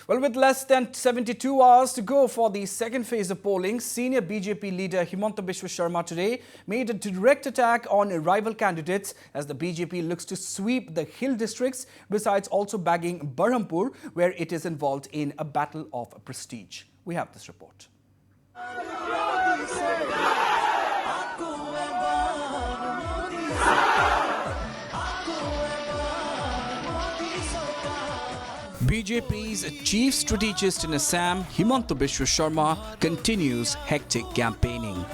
Well, with less than 72 hours to go for the second phase of polling, senior BJP leader Himanta Biswa Sharma today made a direct attack on rival candidates as the BJP looks to sweep the hill districts, besides also bagging Berhampur, where it is involved in a battle of prestige. We have this report. BJP's chief strategist in Assam, Himanta Biswa Sharma, continues hectic campaigning.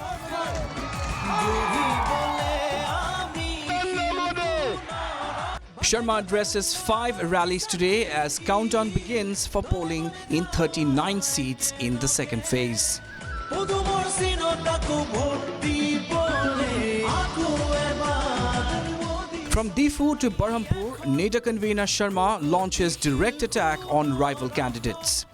Sharma addresses 5 rallies today as countdown begins for polling in 39 seats in the second phase. From Difu to Berhampur, NEDA convener Sharma launches direct attack on rival candidates.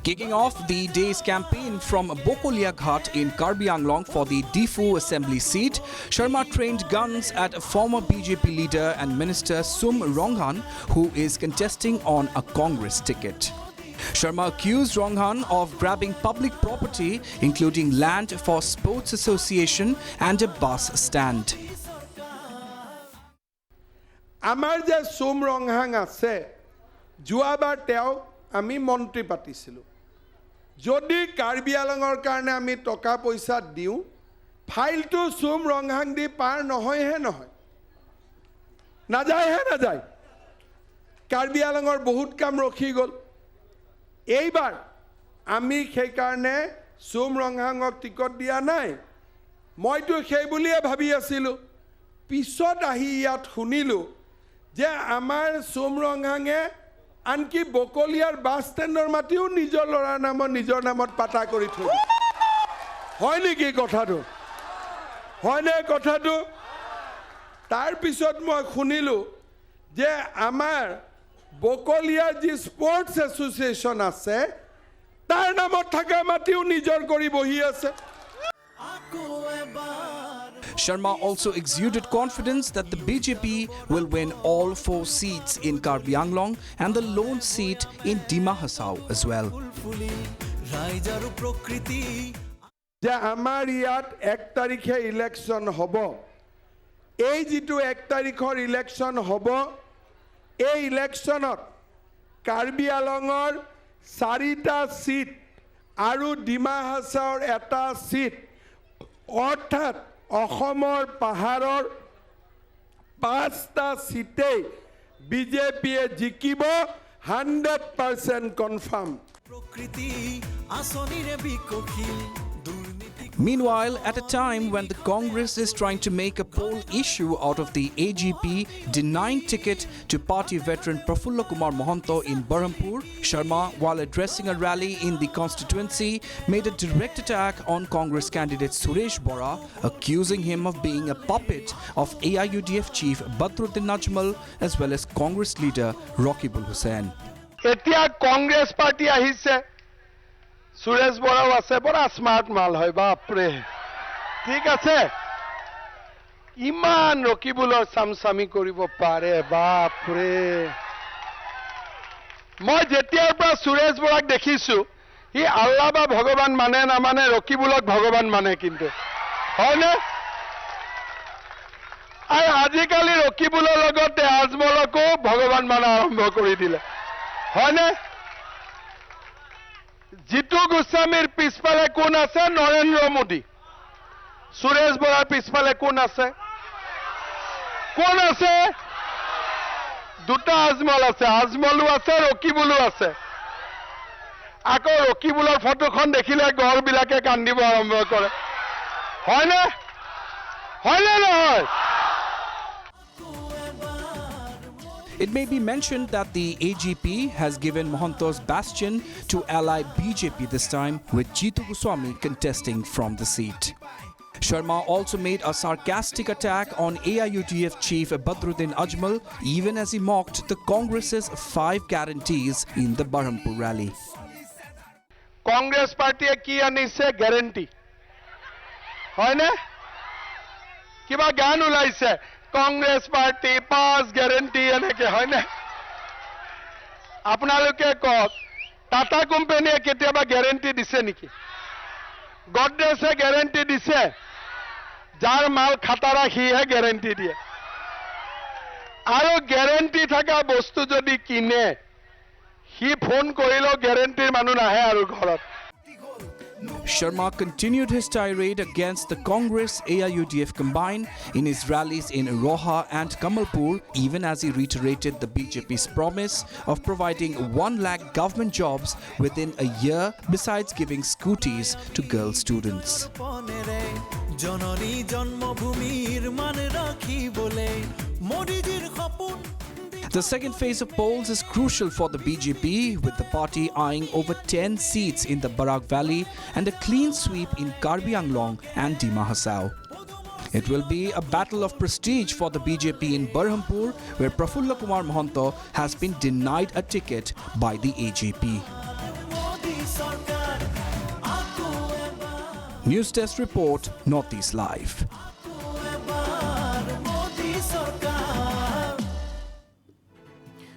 Kicking off the day's campaign from Bokolia Ghat in Karbi Anglong for the Difu assembly seat, Sharma trained guns at former BJP leader and minister Sum Ronghan, who is contesting on a Congress ticket. Sharma accused Ronghan of grabbing public property, including land for sports association and a bus stand. আমাৰ যে সোম ৰংহাং আছে যোৱাবাৰ তেওঁ আমি মন্ত্ৰী পাতিছিলো যদি কাৰ্বি আলঙৰ কাৰণে আমি টকা পইচা দিও ফাইলটো সোম ৰংহাং দি পাৰ নহয় হে নহয় নাযায় কাৰ্বি আলঙৰ বহুত কাম ৰখি গল এইবাৰ আমি সেই কাৰণে সোম ৰংহাংক টিকট দিয়া নাই মইতো সেই বুলিয়ে ভাবি আছিলো পিছত আহি ইয়াত শুনিলো যে আমাৰ সোম ৰংহাঙে আনকি বকলিয়াৰ বাস ষ্টেণ্ডৰ মাটিও নিজৰ লৰাৰ নামত নিজৰ নামত পাতা কৰি থৈ হয় নেকি কথাটো হয়নে কথাটো তাৰ পিছত মই শুনিলো যে আমাৰ বকলিয়াৰ যি স্পৰ্টছ এছ'চিয়েশ্যন আছে তাৰ নামত থকা মাটিও নিজৰ কৰি বহি আছে Sharma also exuded confidence that the BJP will win all 4 seats in Karbi Anglong and the lone seat in Dima Hasao as well. যে আমাৰ ইয়াত 1 তাৰিখে ইলেকশ্যন হ'ব এই যেটো 1 তাৰিখৰ ইলেকশ্যন হ'ব এই ইলেকশ্যনত কাৰ্বি আলঙৰ 4টা সিট আৰু ডিমা হাছাওৰ এটা সিট অৰ্থাৎ অসমৰ পাহাৰৰ 5টা সিটে বিজেপিয়ে জিকিব 100% confirm Meanwhile, at a time when the Congress is trying to make a poll issue out of the AGP denying ticket to party veteran Prafulla Kumar Mohanto in Berhampur, Sharma, while addressing a rally in the constituency, made a direct attack on Congress candidate Suresh Bora, accusing him of being a puppet of AIUDF chief Badruddin Ajmal as well as Congress leader Raqibul Hussain. এতিয়া Congress party আহিছে সুৰেশ বৰাও আছে বড় smart মাল হয় বাপরে ঠিক আছে ইমান রকিবুলৰ সামসামি কৰিব পাৰে বাপরে মই যেতিয়াৰ পৰা সুৰেশ বৰাক দেখিছো ই আল্লাহ বা ভগৱান মানে না মানে ৰকিবুলক ভগৱান মানে কিন্তু হয়নে আৰু আজিকালি ৰকিবুলৰ লগতে আজমলকো ভগৱান মানা আৰম্ভ কৰি দিলে হয়নে জিতু গোস্বামীৰ পিছফালে কোন আছে নৰেন্দ্ৰ মোদী সুৰেশ বৰাৰ পিছফালে কোন আছে দুটা আজমল আছে আজমলও আছে ৰকিবুলো আছে আকৌ ৰকিবুলৰ ফটোখন দেখিলে গড়বিলাকে কান্দিব আৰম্ভ কৰে হয়নে নহয় It may be mentioned that the AGP has given Mohanto's bastion to ally BJP this time, with Jitu Goswami contesting from the seat. Sharma also made a sarcastic attack on AIUDF chief Badruddin Ajmal, even as he mocked the Congress's 5 guarantees in the Berhampur rally. Congress party ki anise guarantee hoy na kiba gan ulaise Congress party pass guarantee eneke hoy na আপোনালোকে cock tata কোম্পানীয়ে কেতিয়াবা guarantee দিছে নেকি? গডৰেজে guarantee দিছে? যাৰ মাল খাটাৰা সিহে guarantee দিয়ে। আৰু গ্যাৰেণ্টি থকা বস্তু যদি কিনে, সি ফোন কৰিলেও গ্যাৰেণ্টিৰ মানুহ নাহে আৰু ঘৰত। Sharma continued his tirade against the Congress-AIUDF combine in his rallies in Roha and Kamalpur, even as he reiterated the BJP's promise of providing 1 lakh government jobs within a year, besides giving scooties to girl students. The second phase of polls is crucial for the BJP, with the party eyeing over 10 seats in the Barak Valley and a clean sweep in Karbi Anglong and Dima Hasao. It will be a battle of prestige for the BJP in Berhampur, where Prafulla Kumar Mohanto has been denied a ticket by the AJP. News Desk Report, Northeast Live.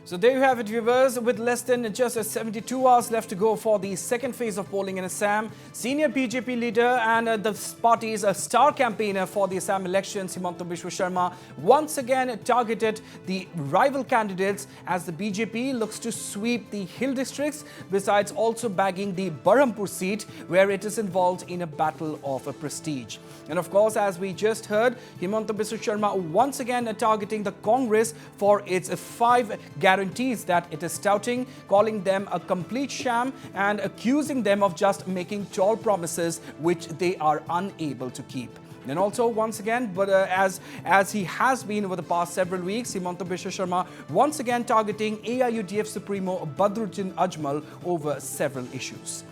So there you have it, viewers. With less than just 72 hours left to go for the second phase of polling in Assam, senior BJP leader and the party's star campaigner for the Assam elections, Himanta Biswa Sharma, once again targeted the rival candidates as the BJP looks to sweep the hill districts, besides also bagging the Berhampur seat, where it is involved in a battle of prestige. And of course, as we just heard, Himanta Biswa Sharma once again targeting the Congress for its 5 guarantees that it is touting, calling them a complete sham and accusing them of just making tall promises which they are unable to keep. And also, once again, but as he has been over the past several weeks, Himanta Biswa Sharma once again targeting AIUDF Supremo Badruddin Ajmal over several issues.